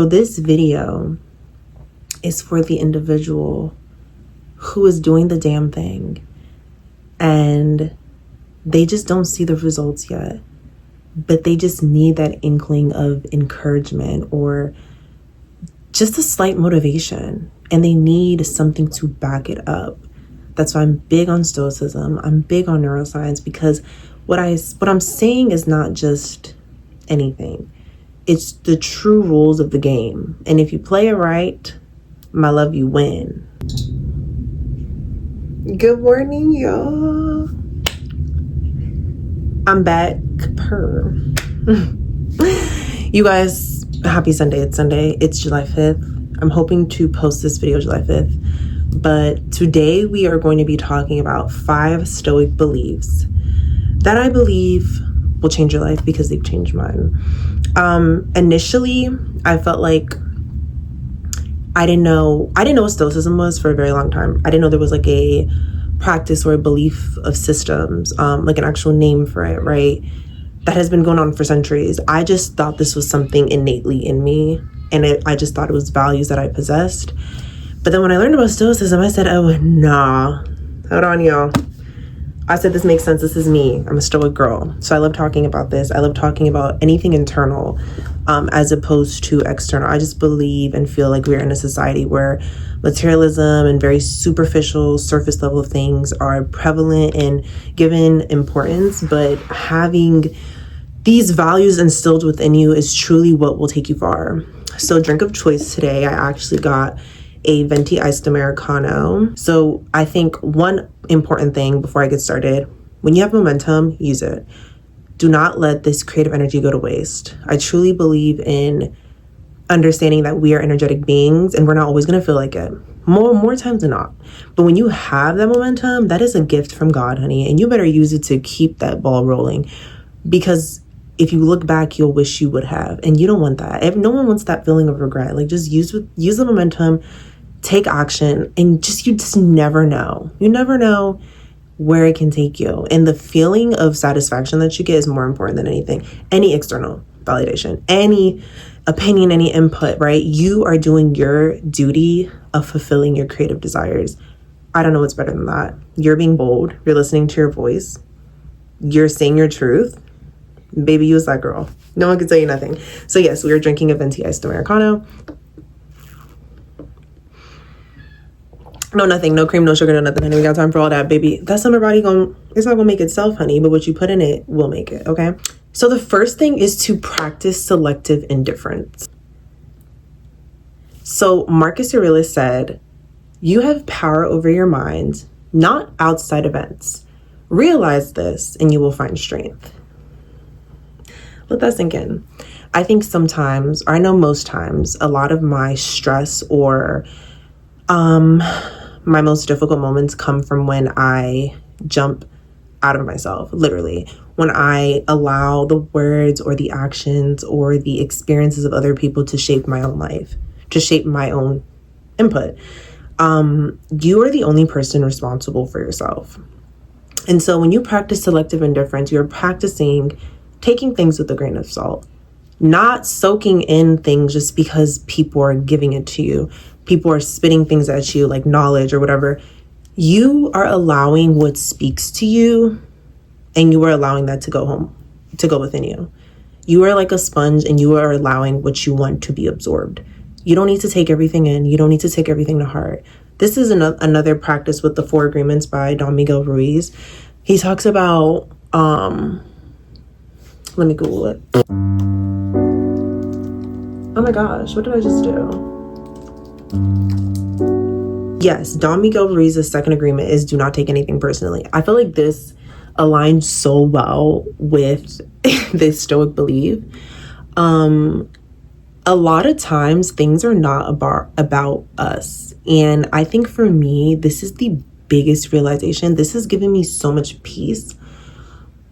So this video is for the individual who is doing the damn thing and they just don't see the results yet, but they just need that inkling of encouragement or just a slight motivation, and they need something to back it up. That's why I'm big on stoicism. I'm big on neuroscience, because what I'm saying is not just anything. It's the true rules of the game. And if you play it right, my love, you win. Good morning, y'all. I'm back per. You guys, happy Sunday. It's Sunday. It's July 5th. I'm hoping to post this video July 5th. But today we are going to be talking about 5 Stoic beliefs that I believe will change your life, because they've changed mine. Initially, I felt like I didn't know what Stoicism was for a very long time. I didn't know there was like a practice or a belief of systems, like an actual name for it, right? That has been going on for centuries. I just thought this was something innately in me, and I just thought it was values that I possessed. But then when I learned about Stoicism, I said, oh, nah, hold on, y'all. I said, this makes sense. This is me. I'm a Stoic girl. So I love talking about this. I love talking about anything internal as opposed to external. I just believe and feel like we're in a society where materialism and very superficial surface level things are prevalent and given importance, but having these values instilled within you is truly what will take you far. So drink of choice today, I actually got a venti iced americano. So I think one important thing before I get started, when you have momentum, use it. Do not let this creative energy go to waste. I truly believe in understanding that we are energetic beings and we're not always going to feel like it. More times than not. But when you have that momentum, that is a gift from God, honey, and you better use it to keep that ball rolling, because if you look back, you'll wish you would have, and you don't want that. If no one wants that feeling of regret, like just use the momentum, take action, and you just never know. You never know where it can take you. And the feeling of satisfaction that you get is more important than anything. Any external validation, any opinion, any input, right? You are doing your duty of fulfilling your creative desires. I don't know what's better than that. You're being bold. You're listening to your voice. You're saying your truth. Baby, use that, girl. No one can tell you nothing. So yes, we are drinking a venti iced americano. No, nothing, no cream, no sugar, no nothing, honey. We got time for all that, baby. That summer body it's not gonna make itself, honey, but what you put in it will make it, okay? So the first thing is to practice selective indifference. So Marcus Aurelius said, you have power over your mind, not outside events. Realize this and you will find strength. Let that sink in. I think sometimes, or I know most times, a lot of my stress or my most difficult moments come from when I jump out of myself, literally. When I allow the words or the actions or the experiences of other people to shape my own life, to shape my own input. You are the only person responsible for yourself. And so when you practice selective indifference, you're practicing taking things with a grain of salt, not soaking in things just because people are giving it to you. People are spitting things at you like knowledge or whatever. You are allowing what speaks to you, and you are allowing that to go within you. You are like a sponge, and you are allowing what you want to be absorbed. You don't need to take everything in. You don't need to take everything to heart. This is another practice with the 4 Agreements by Don Miguel Ruiz. He talks about, let me Google it. Oh my gosh, what did I just do? Yes, Don Miguel Ruiz's second agreement is do not take anything personally. I feel like this aligns so well with this Stoic belief. A lot of times things are not about us. And I think for me, this is the biggest realization. This has given me so much peace,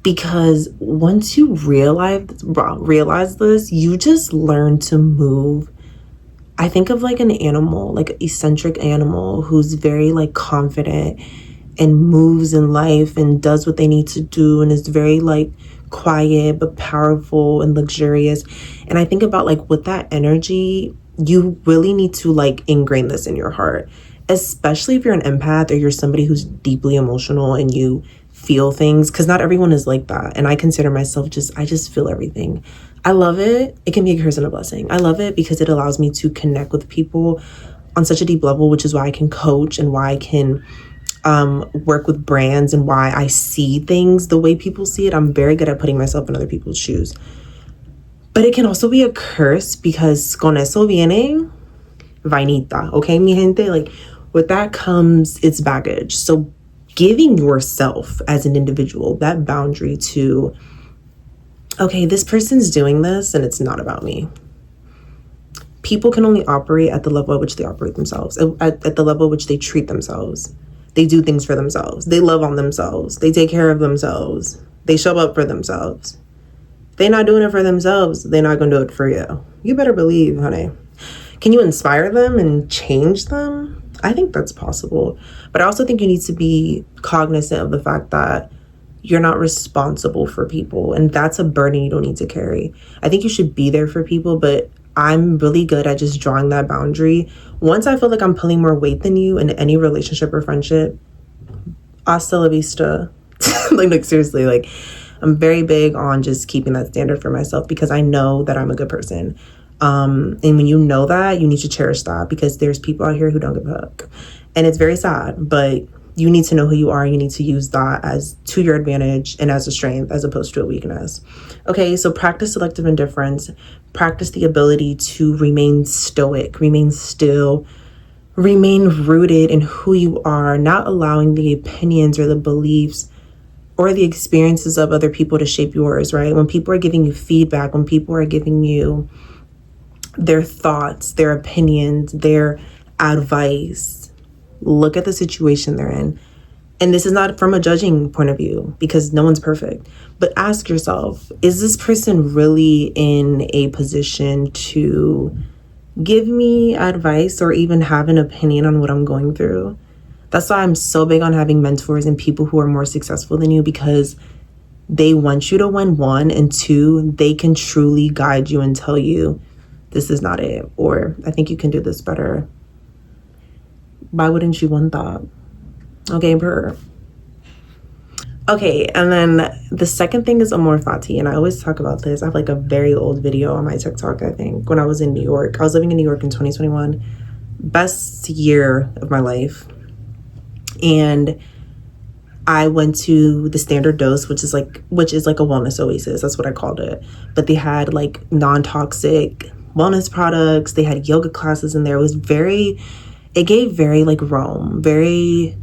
because once you realize this, you just learn to move. I think of like an animal, like an eccentric animal who's very like confident and moves in life and does what they need to do and is very like quiet but powerful and luxurious. And I think about like with that energy, you really need to like ingrain this in your heart, especially if you're an empath or you're somebody who's deeply emotional and you feel things, because not everyone is like that. And I consider myself I just feel everything. I love it. It can be a curse and a blessing. I love it because it allows me to connect with people on such a deep level, which is why I can coach and why I can work with brands and why I see things the way people see it. I'm very good at putting myself in other people's shoes. But it can also be a curse because con eso viene vainita, okay, mi gente? Like with that comes its baggage. So giving yourself as an individual that boundary to, okay, this person's doing this and it's not about me. People can only operate at the level at which they operate themselves, at the level at which they treat themselves. They do things for themselves. They love on themselves. They take care of themselves. They show up for themselves. If they're not doing it for themselves, they're not going to do it for you. You better believe, honey. Can you inspire them and change them? I think that's possible. But I also think you need to be cognizant of the fact that you're not responsible for people. And that's a burden you don't need to carry. I think you should be there for people, but I'm really good at just drawing that boundary. Once I feel like I'm pulling more weight than you in any relationship or friendship, hasta la vista. like seriously, like I'm very big on just keeping that standard for myself because I know that I'm a good person. And when you know that, you need to cherish that because there's people out here who don't give a fuck. And it's very sad, but you need to know who you are. You need to use that as to your advantage and as a strength as opposed to a weakness. Okay, so practice selective indifference. Practice the ability to remain stoic, remain still, remain rooted in who you are, not allowing the opinions or the beliefs or the experiences of other people to shape yours, right? When people are giving you feedback, when people are giving you their thoughts, their opinions, their advice, look at the situation they're in. And this is not from a judging point of view because no one's perfect. But ask yourself, is this person really in a position to give me advice or even have an opinion on what I'm going through? That's why I'm so big on having mentors and people who are more successful than you because they want you to win, one, and two, they can truly guide you and tell you this is not it, or I think you can do this better. Why wouldn't you want that? Okay, purr. Okay, and then the second thing is Amor fati, and I always talk about this. I have like a very old video on my TikTok, I think, when I was in New York. I was living in New York in 2021. Best year of my life. And I went to the Standard Dose, which is like a wellness oasis. That's what I called it. But they had like non-toxic wellness products. They had yoga classes in there. It gave very like Rome, very,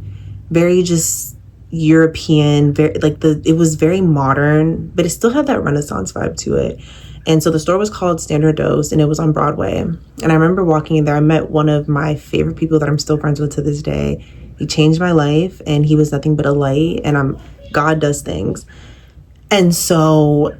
very just European, very like it was very modern, but it still had that Renaissance vibe to it. And so the store was called Standard Dose and it was on Broadway. And I remember walking in there, I met one of my favorite people that I'm still friends with to this day. He changed my life and he was nothing but a light, and God does things. And so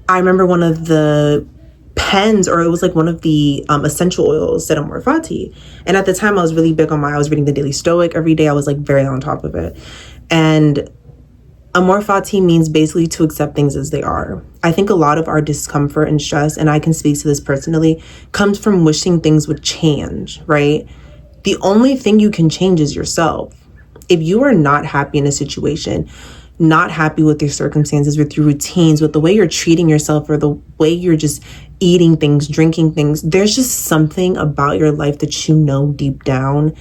I remember one of the pens, or it was like one of the essential oils, said Amor fati. And at the time I was really big on I was reading the Daily Stoic every day. I was like very on top of it. And Amor fati means basically to accept things as they are. I think a lot of our discomfort and stress, and I can speak to this personally, comes from wishing things would change, right? The only thing you can change is yourself. If you are not happy in a situation, not happy with your circumstances, with your routines, with the way you're treating yourself, or the way you're just eating things, drinking things, there's just something about your life that you know deep down,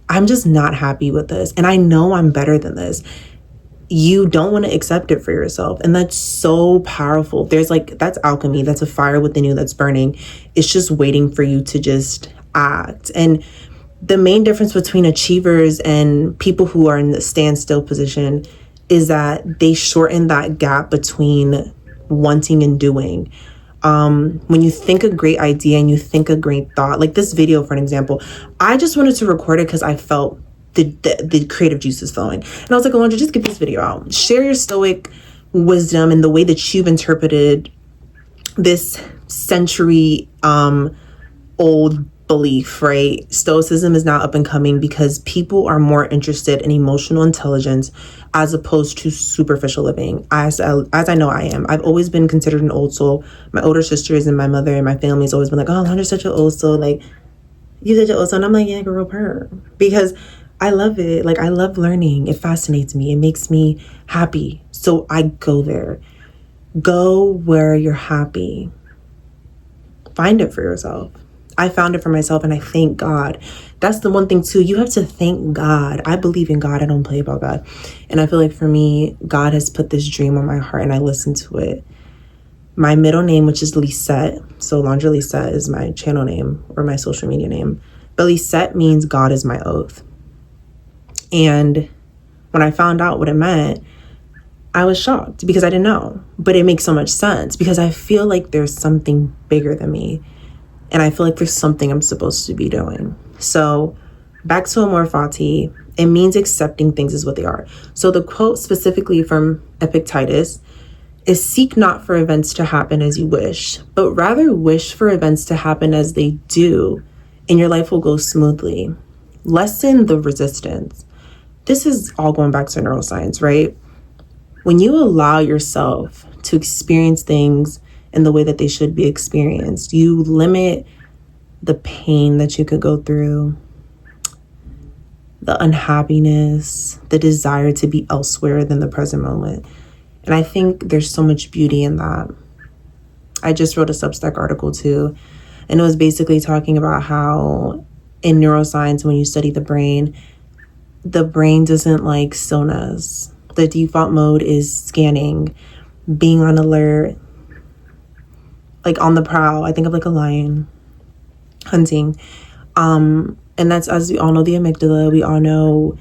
I'm just not happy with this. And I know I'm better than this. You don't want to accept it for yourself. And that's so powerful. That's alchemy. That's a fire within you that's burning. It's just waiting for you to just act. And the main difference between achievers and people who are in the standstill position is that they shorten that gap between wanting and doing. When you think a great idea and you think a great thought, like this video, for an example, I just wanted to record it because I felt the creative juices flowing. And I was like, Alondra, just get this video out. Share your stoic wisdom and the way that you've interpreted this century old belief, right? Stoicism is now up and coming because people are more interested in emotional intelligence as opposed to superficial living. As I know I am. I've always been considered an old soul. My older sisters and my mother and my family has always been like, oh, Londra's such an old soul. Like, you're such an old soul. And I'm like, yeah, girl, per. Because I love it. Like, I love learning. It fascinates me. It makes me happy. So I go there. Go where you're happy. Find it for yourself. I found it for myself, and I thank God. That's the one thing too. You have to thank God. I believe in God. I don't play about God. And I feel like for me, God has put this dream on my heart and I listen to it. My middle name, which is Lisette. So Laundry Lisette is my channel name or my social media name. But Lisette means God is my oath. And when I found out what it meant, I was shocked because I didn't know. But it makes so much sense because I feel like there's something bigger than me. And I feel like there's something I'm supposed to be doing. So back to Amor, fati, it means accepting things as what they are. So the quote specifically from Epictetus is, seek not for events to happen as you wish, but rather wish for events to happen as they do, and your life will go smoothly. Lessen the resistance. This is all going back to neuroscience, right? When you allow yourself to experience things in the way that they should be experienced, you limit the pain that you could go through, the unhappiness, the desire to be elsewhere than the present moment. And I think there's so much beauty in that. I just wrote a Substack article too, and it was basically talking about how in neuroscience, when you study the brain doesn't like stillness. The default mode is scanning, being on alert, like on the prowl. I think of like a lion hunting. And that's, as we all know, the amygdala. We all know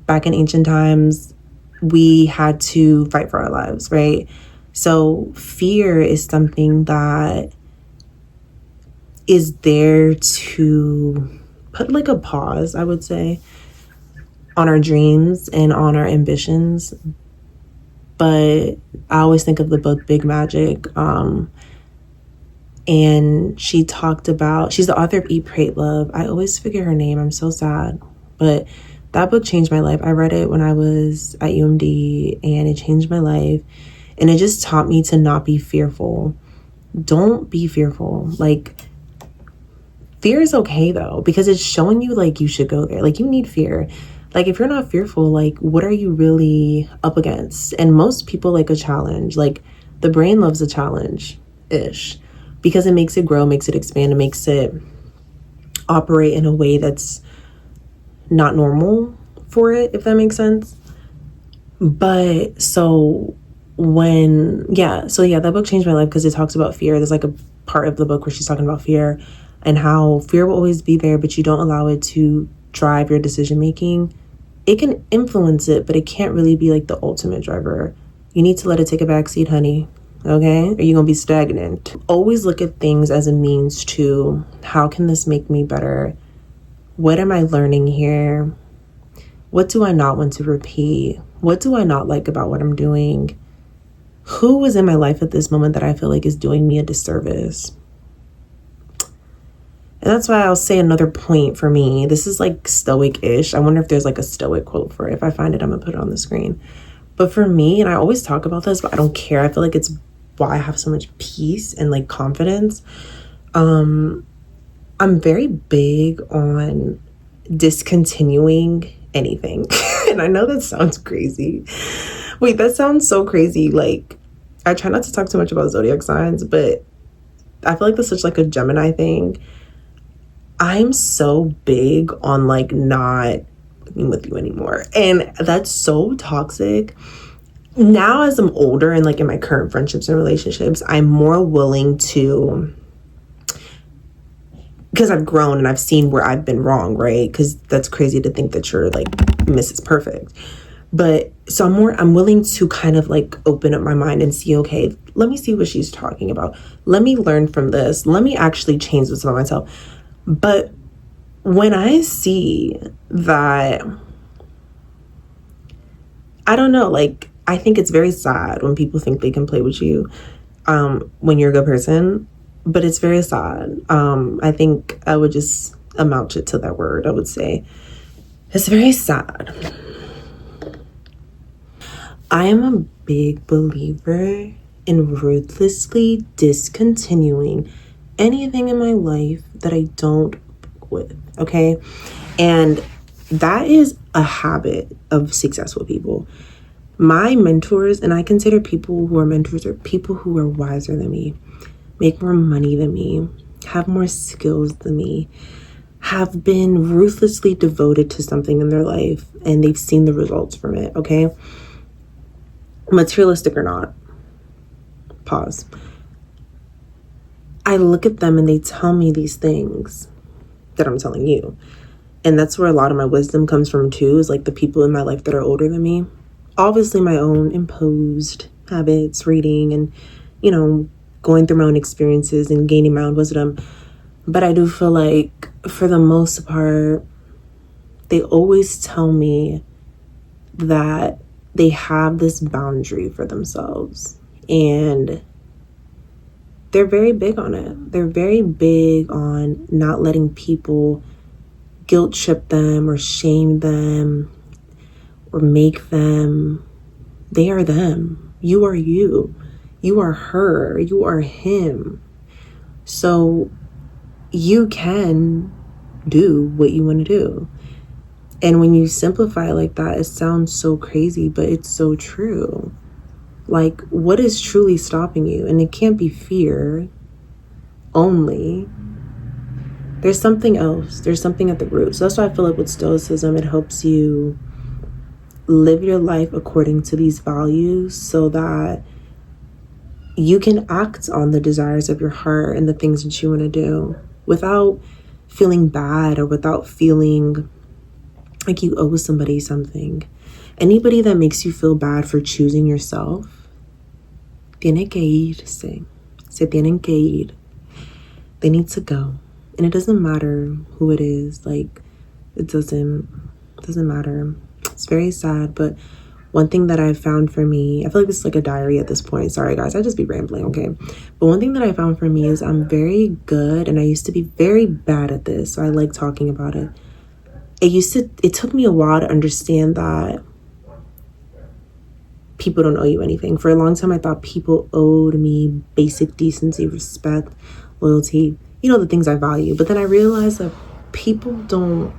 back in ancient times, we had to fight for our lives, right? So fear is something that is there to put like a pause, I would say, on our dreams and on our ambitions. But I always think of the book Big Magic. And she talked about, she's the author of Eat, Pray, Love. I always forget her name. I'm so sad. But that book changed my life. I read it when I was at UMD and it changed my life. And it just taught me to not be fearful. Don't be fearful. Like, fear is okay though, because it's showing you like you should go there. Like, you need fear. Like, if you're not fearful, like, what are you really up against? And most people like a challenge. Like, the brain loves a challenge-ish because it makes it grow, makes it expand, it makes it operate in a way that's not normal for it, if that makes sense. But so that book changed my life because it talks about fear. There's like a part of the book where she's talking about fear and how fear will always be there, but you don't allow it to drive your decision making. It can influence it, but it can't really be like the ultimate driver. You need to let it take a backseat, honey. Okay? Or you're gonna be stagnant. Always look at things as a means to, how can this make me better? What am I learning here? What do I not want to repeat? What do I not like about what I'm doing? Who was in my life at this moment that I feel like is doing me a disservice? And that's why I'll say another point for me. This is like stoic-ish. I wonder if there's like a stoic quote for it. If I find it, I'm gonna put it on the screen. But for me, and I always talk about this, but I don't care. I feel like it's why I have so much peace and like confidence. I'm very big on discontinuing anything. And I know that sounds crazy. Wait, that sounds so crazy. Like, I try not to talk too much about zodiac signs, but I feel like that's such like a Gemini thing. I'm so big on like not being with you anymore. And that's so toxic. Now as I'm older and like in my current friendships and relationships, I'm more willing to, because I've grown and I've seen where I've been wrong, right? Because that's crazy to think that you're like Mrs. Perfect. But so I'm willing to kind of like open up my mind and see, okay, let me see what she's talking about. Let me learn from this. Let me actually change this about myself. But when I see that, I don't know, like, I think it's very sad when people think they can play with you when you're a good person. but it's very sad. I think I would just amount it to that word. I would say it's very sad. I am a big believer in ruthlessly discontinuing anything in my life that I don't fuck with, okay? And that is a habit of successful people. My mentors, and I consider people who are mentors are people who are wiser than me, make more money than me, have more skills than me, have been ruthlessly devoted to something in their life, and they've seen the results from it, okay? Materialistic or not. Pause. I look at them and they tell me these things that I'm telling you. And that's where a lot of my wisdom comes from too, is like the people in my life that are older than me. Obviously my own imposed habits, reading and, you know, going through my own experiences and gaining my own wisdom. But I do feel like for the most part, they always tell me that they have this boundary for themselves. And they're very big on it. They're very big on not letting people guilt trip them or shame them or make them. They are them. You are you. You are her. You are him. So you can do what you want to do. And when you simplify like that, it sounds so crazy, but it's so true. Like, what is truly stopping you? And it can't be fear only. There's something else. There's something at the root. So that's why I feel like with Stoicism, it helps you live your life according to these values so that you can act on the desires of your heart and the things that you want to do without feeling bad or without feeling like you owe somebody something. Anybody that makes you feel bad for choosing yourself, tiene que irse. Se tienen que ir. They need to go. And it doesn't matter who it is. Like, it doesn't matter. It's very sad. But one thing that I found for me, I feel like this is like a diary at this point. Sorry, guys. I just be rambling, okay? But one thing that I found for me is I'm very good, and I used to be very bad at this. So I like talking about it. It took me a while to understand that people don't owe you anything. For a long time, I thought people owed me basic decency, respect, loyalty, you know, the things I value. But then I realized that people don't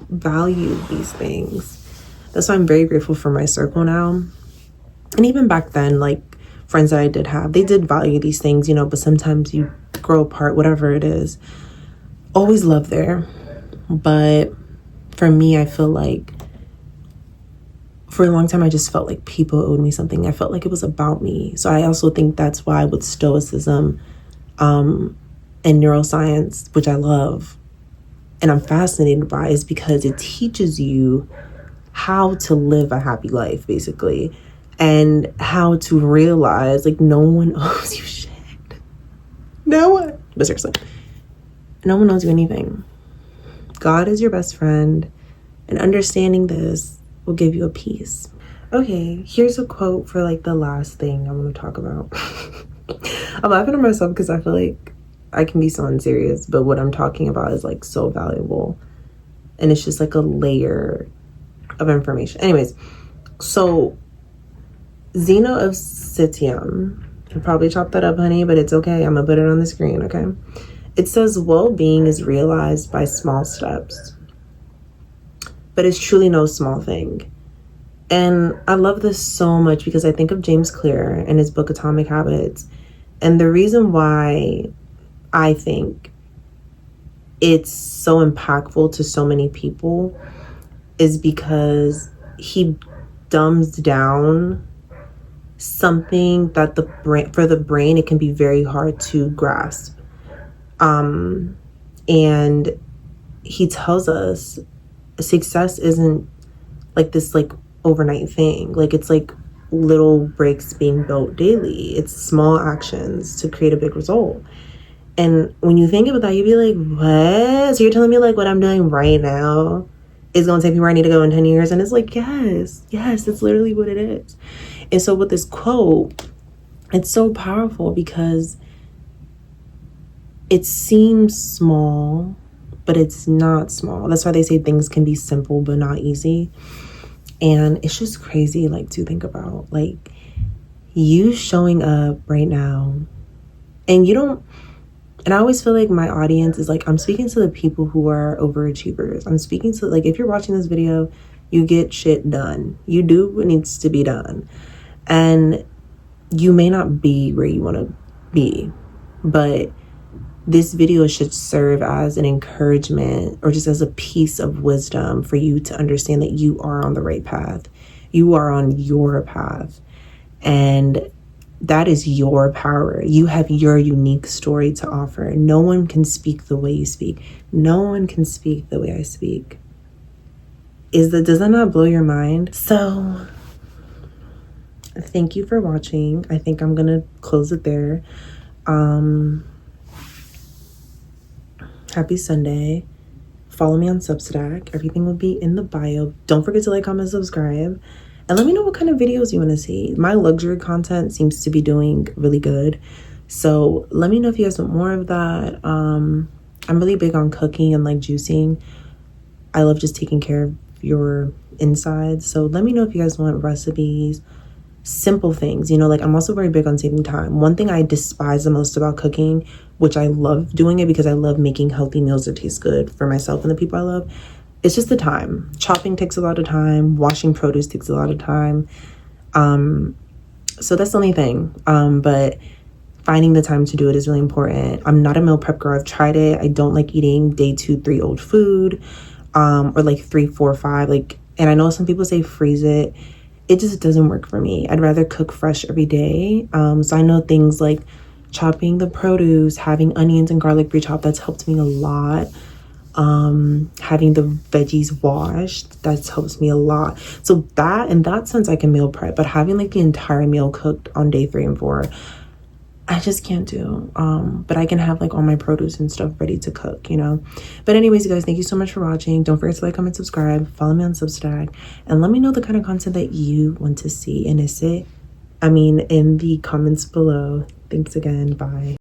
value these things. That's why I'm very grateful for my circle now. And even back then, like friends that I did have, they did value these things, you know, but sometimes you grow apart, whatever it is. Always love there. But for me, I feel like for a long time, I just felt like people owed me something. I felt like it was about me. So I also think that's why with Stoicism and neuroscience, which I love and I'm fascinated by, is because it teaches you how to live a happy life, basically, and how to realize like no one owes you shit. No one. But seriously, no one owes you anything. God is your best friend, and understanding this will give you a peace. Okay, here's a quote for like the last thing I want to talk about. I'm laughing at myself because I feel like I can be so unserious, but what I'm talking about is like so valuable, and it's just like a layer of information. Anyways, so Zeno of Citium, I probably chopped that up, honey, but it's okay. I'm gonna put it on the screen, okay? It says well-being is realized by small steps, but it's truly no small thing. And I love this so much because I think of James Clear and his book Atomic Habits. And the reason why I think it's so impactful to so many people is because he dumbs down something that for the brain, it can be very hard to grasp. And he tells us success isn't like this like overnight thing. Like it's like little bricks being built daily. It's small actions to create a big result. And when you think about that, you'd be like, what? So you're telling me like what I'm doing right now is going to take me where I need to go in 10 years? And it's like, yes, that's literally what it is. And so with this quote, it's so powerful because it seems small, but it's not small. That's why they say things can be simple but not easy. And it's just crazy, like, to think about, like, you showing up right now, and you don't, and I always feel like my audience is like, I'm speaking to the people who are overachievers. I'm speaking to, like, if you're watching this video, you get shit done. You do what needs to be done. And you may not be where you want to be, but this video should serve as an encouragement or just as a piece of wisdom for you to understand that you are on the right path. You are on your path. And that is your power. You have your unique story to offer. No one can speak the way you speak. No one can speak the way I speak. Does that not blow your mind? So thank you for watching. I think I'm gonna close it there. Happy Sunday. Follow me on Substack. Everything will be in the bio. Don't forget to like, comment, subscribe. And let me know what kind of videos you want to see. My luxury content seems to be doing really good. So let me know if you guys want more of that. I'm really big on cooking and like juicing. I love just taking care of your insides. So let me know if you guys want recipes, simple things, you know, like I'm also very big on saving time. One thing I despise the most about cooking, which I love doing it because I love making healthy meals that taste good for myself and the people I love, it's just the time. Chopping takes a lot of time. Washing produce takes a lot of time. So that's the only thing. But finding the time to do it is really important. I'm not a meal prep girl. I've tried it. I don't like eating day 2, 3 old food, or like 3, 4, 5. Like, and I know some people say freeze it. It just doesn't work for me. I'd rather cook fresh every day. So I know things like chopping the produce, having onions and garlic pre-chopped, that's helped me a lot. Having the veggies washed, that helps me a lot. So that, in that sense, I can meal prep, but having like the entire meal cooked on day 3 and 4, I just can't do. But I can have like all my produce and stuff ready to cook, you know. But anyways, you guys, thank you so much for watching. Don't forget to like, comment, subscribe, follow me on Substack, and let me know the kind of content that you want to see in the comments below. Thanks again. Bye.